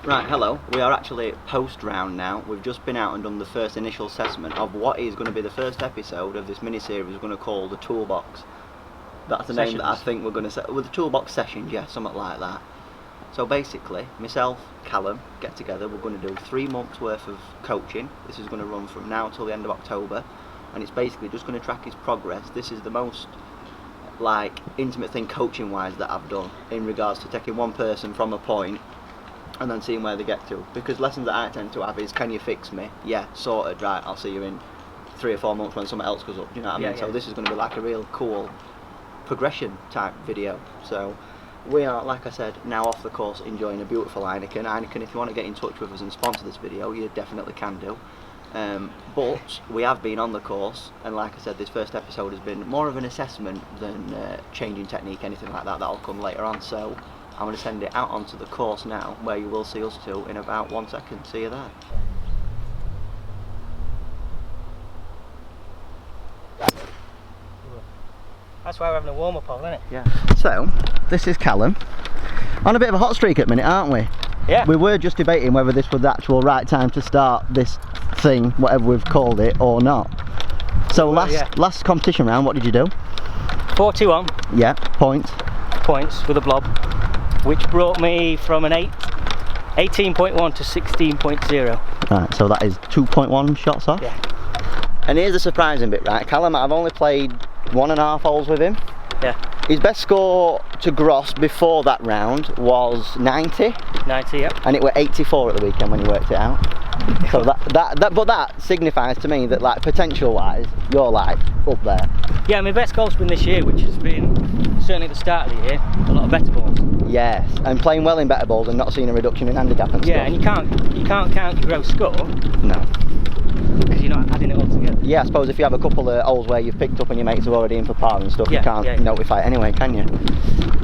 Right, hello. We are actually post round now. We've just been out and done the first initial assessment of what is going to be the first episode of this mini-series we're going to call the Toolbox. That's the name that I think we're going to set. With the Toolbox Sessions, yeah, something like that. So basically, myself, Callum, get together. We're going to do 3 months worth of coaching. This is going to run from now till the end of October, and it's basically just going to track his progress. This is the most intimate thing coaching wise that I've done in regards to taking one person from a point and then seeing where they get to, because lessons that I tend to have is, can you fix me? Yeah, sorted, right, I'll see you in 3 or 4 months when something else goes up, do you know what I mean? Yeah. So this is going to be like a real cool progression type video. So we are, like I said, now off the course enjoying a beautiful Heineken. Heineken, if you want to get in touch with us and sponsor this video, you definitely can do. But we have been on the course, and like I said, this first episode has been more of an assessment than changing technique, anything like that. That'll come later on. So I'm going to send it out onto the course now, where you will see us two in about 1 second. See you there. That's why we're having a warm-up on, isn't it? Yeah. So, this is Callum. On a bit of a hot streak at the minute, aren't we? Yeah. We were just debating whether this was the actual right time to start this thing, whatever we've called it, or not. So last competition round, what did you do? 41. Yeah, points with a blob, which brought me from an 18.1 to 16.0. Right, so that is 2.1 shots off. Yeah. And here's the surprising bit, right? Callum, I've only played 1.5 holes with him. Yeah. His best score to gross before that round was 90. 90, yep. And it were 84 at the weekend when he worked it out. So that signifies to me that, like, potential wise, you're like up there. Yeah, my best golf's been this year, which has been, certainly at the start of the year, a lot of better balls. Yes, and playing well in better balls and not seeing a reduction in handicap and stuff. Yeah, and you can't count your gross score. No. Because you're not adding it all together. Yeah, I suppose if you have a couple of holes where you've picked up and your mates are already in for par and stuff, yeah, you can't notify it anyway, can you?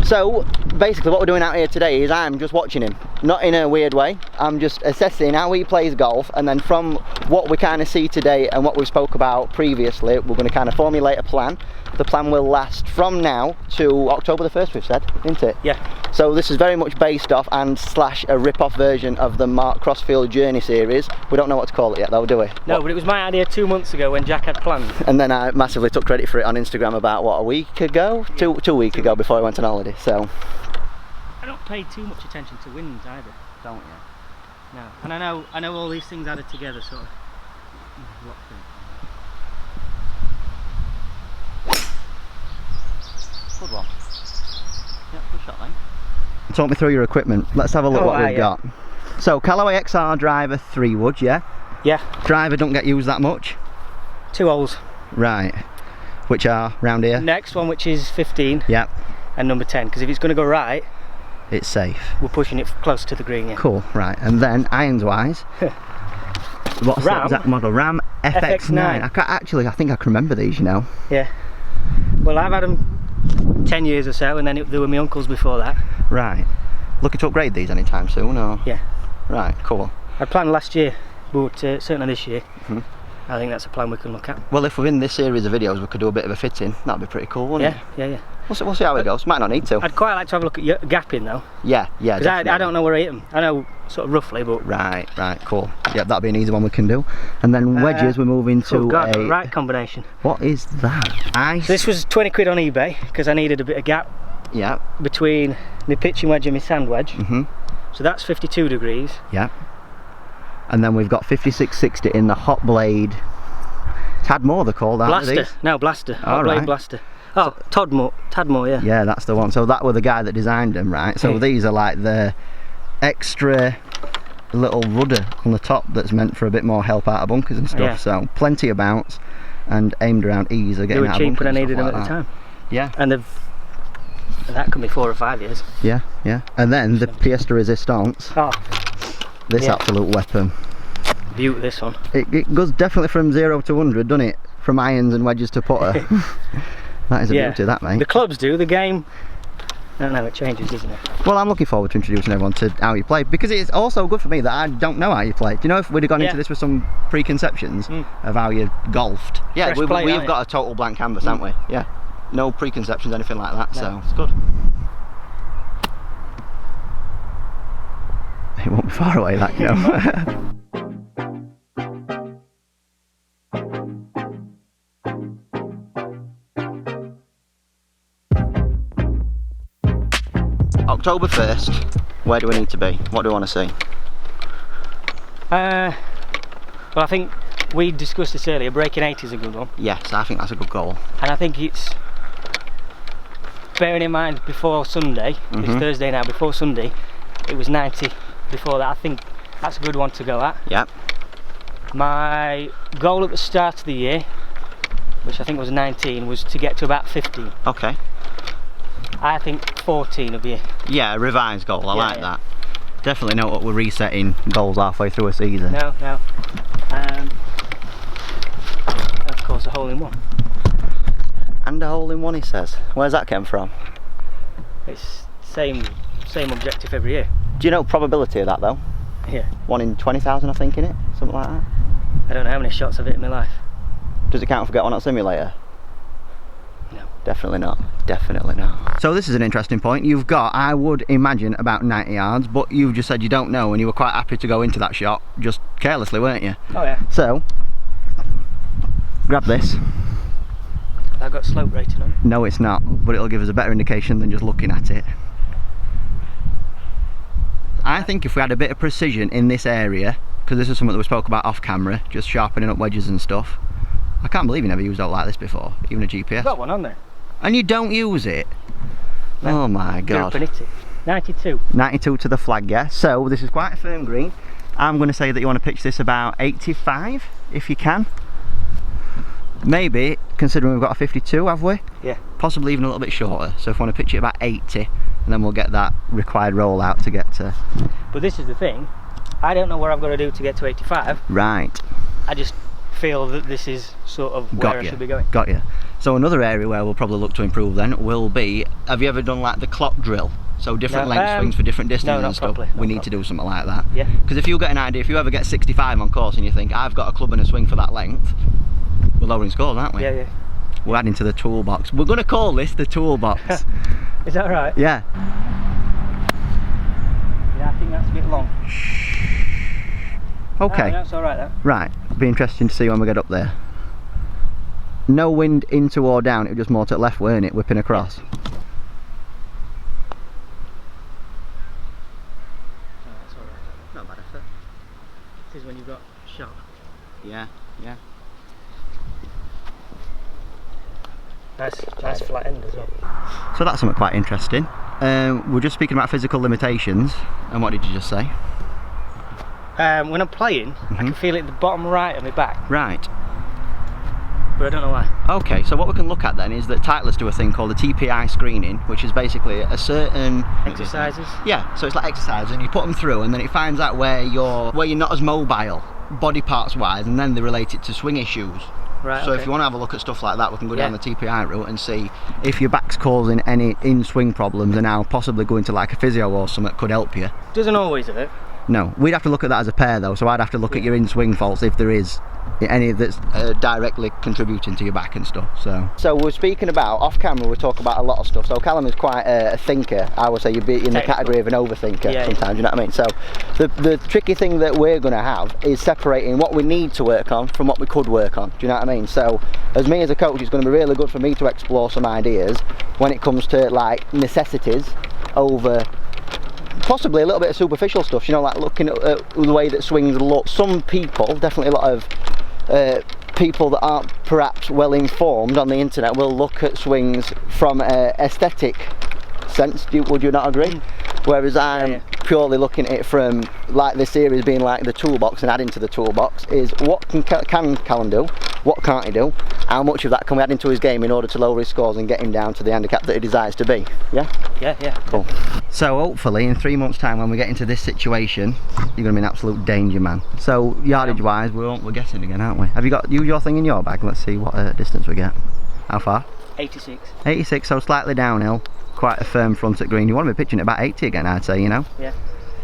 So, basically what we're doing out here today is I'm just watching him. Not in a weird way, I'm just assessing how he plays golf, and then from what we kind of see today and what we spoke about previously, we're going to kind of formulate a plan. The plan will last from now to October the 1st, we've said, isn't it? Yeah. So this is very much based off and / a rip-off version of the Mark Crossfield Journey series. We don't know what to call it yet though, do we? No, but it was my idea 2 months ago when Jack had planned. And then I massively took credit for it on Instagram about, what, a week ago? Yeah. Two weeks ago before I went on holiday, so. I don't pay too much attention to wins either. Don't you? No. And I know all these things added together sort of. Good one. Yeah, good shot then. Talk me through your equipment. Let's have a look what we've got. So, Callaway XR driver 3 wood, yeah? Yeah. Driver don't get used that much? 2 holes. Right. Which are round here? Next one, which is 15. Yep. And number 10, because if it's going to go right, it's safe. We're pushing it close to the green, yeah. Cool, right. And then, irons wise, what's the exact model? Ram FX9. I think I can remember these, you know. Yeah. Well, I've had them 10 years or so, and then they were my uncle's before that. Right. Looking to upgrade these anytime soon, or? Yeah. Right, cool. I planned last year, but certainly this year, I think that's a plan we can look at. Well, if within this series of videos we could do a bit of a fitting, that'd be pretty cool, wouldn't it? Yeah. We'll see how it goes. Might not need to. I'd quite like to have a look at your gapping though. Yeah. Because I don't know where I hit them. I know sort of roughly, but. Right, cool. Yeah, that'd be an easy one we can do. And then wedges, we're moving to a right combination. What is that? Ice. So this was 20 quid on eBay because I needed a bit of gap. Yeah. Between my pitching wedge and my sand wedge. So that's 52 degrees. Yeah. And then we've got 5660 in the hot blade. Tadmore they're called, aren't they? Blaster. No, Blaster. Hot blade Blaster. Oh, Tadmore, yeah. Yeah, that's the one. So that was the guy that designed them, right? So these are like the extra little rudder on the top that's meant for a bit more help out of bunkers and stuff. Yeah. So plenty of bounce and aimed around ease of getting out of bunkers. They were cheap when I needed them at the time. Yeah. And that could be 4 or 5 years. Yeah. And then the pièce de résistance. Oh. This absolute weapon. Beauty, this one. It goes definitely from 0 to 100, doesn't it? From irons and wedges to putter. That is a beauty, that, mate. The clubs do, the game, I don't know, it changes, doesn't it? Well, I'm looking forward to introducing everyone to how you play, because it's also good for me that I don't know how you play. Do you know if we'd have gone into this with some preconceptions of how you golfed? Yeah, we've got a total blank canvas, haven't we? Yeah. No preconceptions, anything like that, so it's good. It won't be far away, that, you know. October 1st, where do we need to be? What do we want to see? Well, I think we discussed this earlier, breaking 80 is a good one. Yes, I think that's a good goal. And I think it's, bearing in mind before Sunday, it's Thursday now, before Sunday, it was 90 before that. I think that's a good one to go at. Yep. My goal at the start of the year, which I think was 19, was to get to about 15. Okay. I think 14 of you. Yeah, a revised goal, I like that. Definitely know what we're resetting goals halfway through a season. No. Of course, a hole in one. And a hole in one, he says. Where's that came from? It's same objective every year. Do you know probability of that though? Yeah. 1 in 20,000, I think, innit? Something like that. I don't know how many shots I've hit in my life. Does it count if we get one on simulator? No. Definitely not. Definitely not. So this is an interesting point. You've got, I would imagine, about 90 yards, but you've just said you don't know, and you were quite happy to go into that shot, just carelessly, weren't you? Oh yeah. So, grab this. I've got slope rating on it. No, it's not, but it'll give us a better indication than just looking at it. I think if we had a bit of precision in this area, because this is something that we spoke about off camera, just sharpening up wedges and stuff. I can't believe you never used out like this before, even a GPS. I've got one on there. And you don't use it? No. Oh my god. 92. 92 to the flag, yeah. So this is quite a firm green. I'm going to say that you want to pitch this about 85, if you can. Maybe, considering we've got a 52, have we? Yeah. Possibly even a little bit shorter. So if we want to pitch it about 80, and then we'll get that required roll out to get to... But this is the thing, I don't know what I've got to do to get to 85. Right. I just feel that this is sort of where I should be going. Got you. So another area where we'll probably look to improve then will be, have you ever done like the clock drill? So different length swings for different distances and stuff. We need to do something like that. Yeah. Because if you get an idea, if you ever get 65 on course and you think, I've got a club and a swing for that length, we're lowering scores, aren't we? Yeah, yeah. We're adding to the toolbox. We're going to call this the toolbox. Is that right? Yeah. Yeah, I think that's a bit long. Okay. Oh, that's alright then. Right, it'll be interesting to see when we get up there. No wind into or down, it was just more to the left, weren't it, whipping across? Yes. Oh, that's alright. Not bad effort. It is when you've got shot. Yeah, yeah. Nice flat end as well. So that's something quite interesting. We're just speaking about physical limitations, and what did you just say? When I'm playing, I can feel it at the bottom right of my back. Right. But I don't know why. Okay, so what we can look at then is that Titleist do a thing called the TPI screening, which is basically a certain... Exercises? Yeah, so it's like exercises, and you put them through, and then it finds out where you're not as mobile, body parts wise, and then they relate it to swing issues. Right, so okay. if you want to have a look at stuff like that, we can go down the TPI route and see if your back's causing any in-swing problems, and now possibly going to like a physio or something could help you. Doesn't always hurt. No, we'd have to look at that as a pair though, so I'd have to look at your in-swing faults if there is any that's directly contributing to your back and stuff. So we're speaking about, off camera we talk about a lot of stuff, so Callum is quite a thinker. I would say you'd be in the category of an overthinker sometimes, you know what I mean? So the tricky thing that we're going to have is separating what we need to work on from what we could work on, do you know what I mean? So as me as a coach, it's going to be really good for me to explore some ideas when it comes to like necessities over possibly a little bit of superficial stuff, you know, like looking at the way that swings look. Some people, definitely a lot of people that aren't perhaps well informed on the internet will look at swings from an aesthetic sense, would you not agree? Whereas I'm purely looking at it from like this series being like the toolbox, and adding to the toolbox is what can Callum do, what can't he do, how much of that can we add into his game in order to lower his scores and get him down to the handicap that he desires to be. Yeah? Yeah. Cool. So hopefully in 3 months time when we get into this situation, you're going to be in absolute danger, man. So yardage wise, we're guessing again, aren't we? Have you got your thing in your bag? Let's see what distance we get. How far? 86. 86, so slightly downhill. Quite a firm front at green. You want to be pitching at about 80 again, I'd say, you know? Yeah.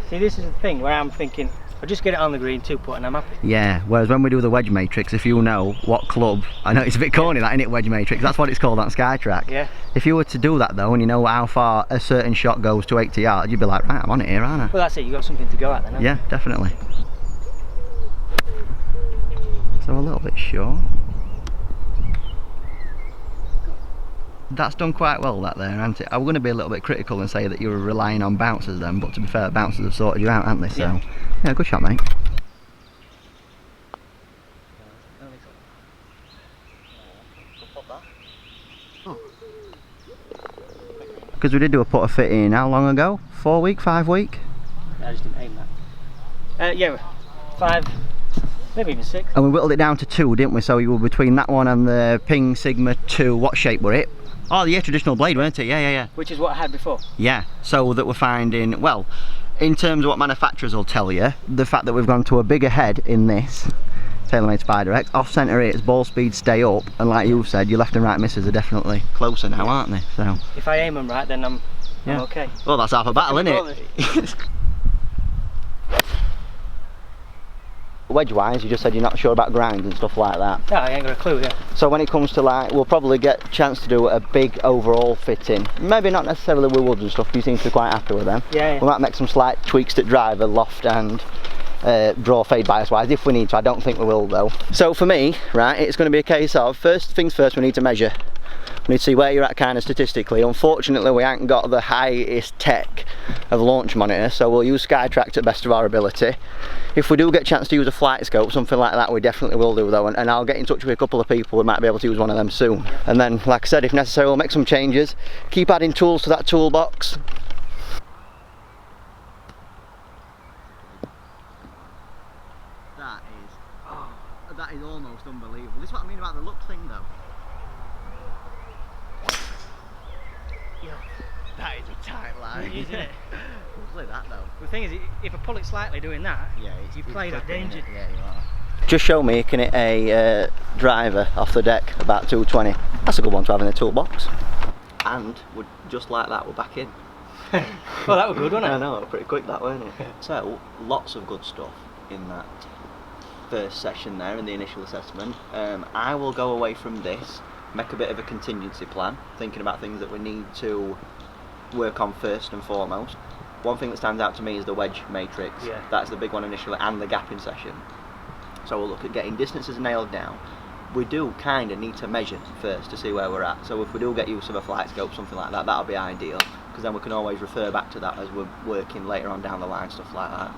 See, this is the thing where I'm thinking, I just get it on the green 2-putt and I'm happy. Yeah, whereas when we do the wedge matrix, if you know what club, I know it's a bit corny that, isn't it, wedge matrix, that's what it's called on Skytrack. Yeah. If you were to do that though, and you know how far a certain shot goes to 80 yards, you'd be like, right, I'm on it here, aren't I? Well, that's it, you've got something to go at then, haven't Yeah, definitely. So a little bit short. That's done quite well, that there, hasn't it? I'm going to be a little bit critical and say that you were relying on bouncers then, but to be fair, bouncers have sorted you out, haven't they? So, yeah, good shot, mate. Because we did do a putter fit in how long ago? 4 week, 5 week? I just didn't aim that. Yeah, 5, maybe even 6. And we whittled it down to 2, didn't we? So you were between that one and the Ping Sigma 2. What shape were it? Oh, yeah, traditional blade, weren't it? Yeah. Which is what I had before. Yeah, so that we're finding, well, in terms of what manufacturers will tell you, the fact that we've gone to a bigger head in this TaylorMade Spider X, off centre it's ball speed stay up, and like you've said, your left and right misses are definitely closer now, aren't they? So if I aim them right, then I'm okay. Well, that's half a battle, isn't it? Wedge wise, you just said you're not sure about grinds and stuff like that. No, I ain't got a clue, yeah. So when it comes to like, we'll probably get a chance to do a big overall fitting. Maybe not necessarily with woods and stuff, you seem to be quite happy with them. Yeah. We might make some slight tweaks to driver, loft and draw fade bias wise if we need to. I don't think we will though. So for me, right, it's going to be a case of, first things first, we need to measure. We need to see where you're at kind of statistically. Unfortunately, we haven't got the highest tech of launch monitor, so we'll use Skytrack to the best of our ability. If we do get a chance to use a flight scope, something like that, we definitely will do though, and I'll get in touch with a couple of people who might be able to use one of them soon. And then, like I said, if necessary, we'll make some changes, keep adding tools to that toolbox. That is almost unbelievable. This is what I mean about the look thing though. Yeah. That is a tight line. Isn't it? Lovely that though. The thing is, if I pull it slightly doing that, Yeah, you play that danger. Yeah, you are. Just show me making it a driver off the deck about 220. That's a good one to have in the toolbox. And we're just like that, we're back in. Well, that was good, wasn't it? I know, pretty quick that, weren't it? So, lots of good stuff in that first session there in the initial assessment. I will go away from this, make a bit of a contingency plan, thinking about things that we need to work on first and foremost. One thing that stands out to me is the wedge matrix. Yeah. That's the big one initially, and the gapping session. So we'll look at getting distances nailed down. We do kind of need to measure first to see where we're at. So if we do get use of a flight scope, something like that, that'll be ideal, because then we can always refer back to that as we're working later on down the line, stuff like that.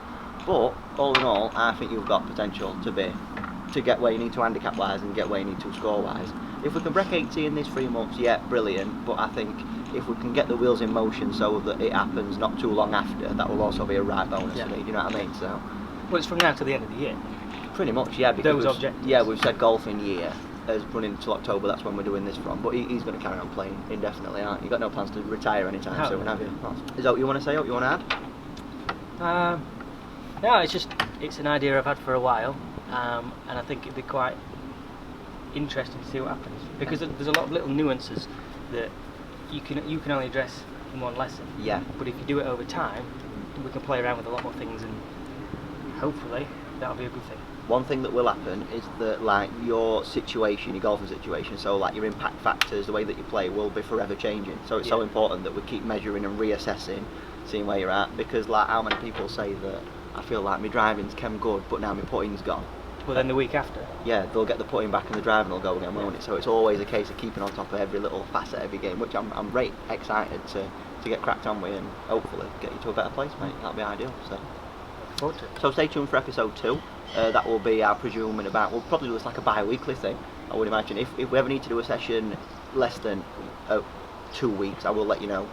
But all in all, I think you've got potential to get where you need to handicap wise and get where you need to score wise. If we can break 80 in these 3 months, yeah, brilliant. But I think if we can get the wheels in motion so that it happens not too long after, that will also be a right bonus for me. Do you know what I mean? So. Well, it's from now to the end of the year. Pretty much, yeah. Because those objectives. Yeah, we've said golfing year as running until October. That's when we're doing this from. But he's going to carry on playing indefinitely, aren't you? You've got no plans to retire anytime soon, have you? Is that what you want to say? What you want to add? No, it's an idea I've had for a while, and I think it'd be quite interesting to see what happens, because there's a lot of little nuances that you can only address in one lesson. Yeah. But if you do it over time, we can play around with a lot more things, and hopefully that'll be a good thing. One thing that will happen is that, like, your situation, your golfing situation, so like your impact factors, the way that you play will be forever changing. So it's so important that we keep measuring and reassessing, seeing where you're at, because like how many people say that I feel like my driving's came good, but now my putting's gone. Well, then the week after. Yeah, they'll get the putting back and the driving will go again, won't it? So it's always a case of keeping on top of every little facet of every game, which I'm very excited to get cracked on with, and hopefully get you to a better place, mate. That'll be ideal. So stay tuned for episode 2. That will be, I presume, we'll probably do this like a bi-weekly thing, I would imagine. If we ever need to do a session less than 2 weeks, I will let you know,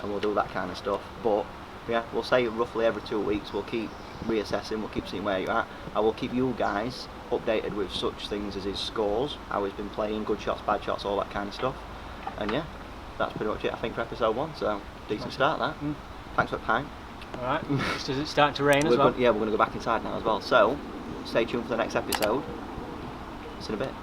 and we'll do that kind of stuff. But yeah, we'll say roughly every 2 weeks we'll keep reassessing, we'll keep seeing where you're at. I will keep you guys updated with such things as his scores, how he's been playing, good shots, bad shots, all that kind of stuff. And yeah, that's pretty much it, I think, for episode 1. So decent start, that. Thanks for the pint. Alright, just as it's starting to rain as well. Yeah, we're going to go back inside now as well. So stay tuned for the next episode. See you in a bit.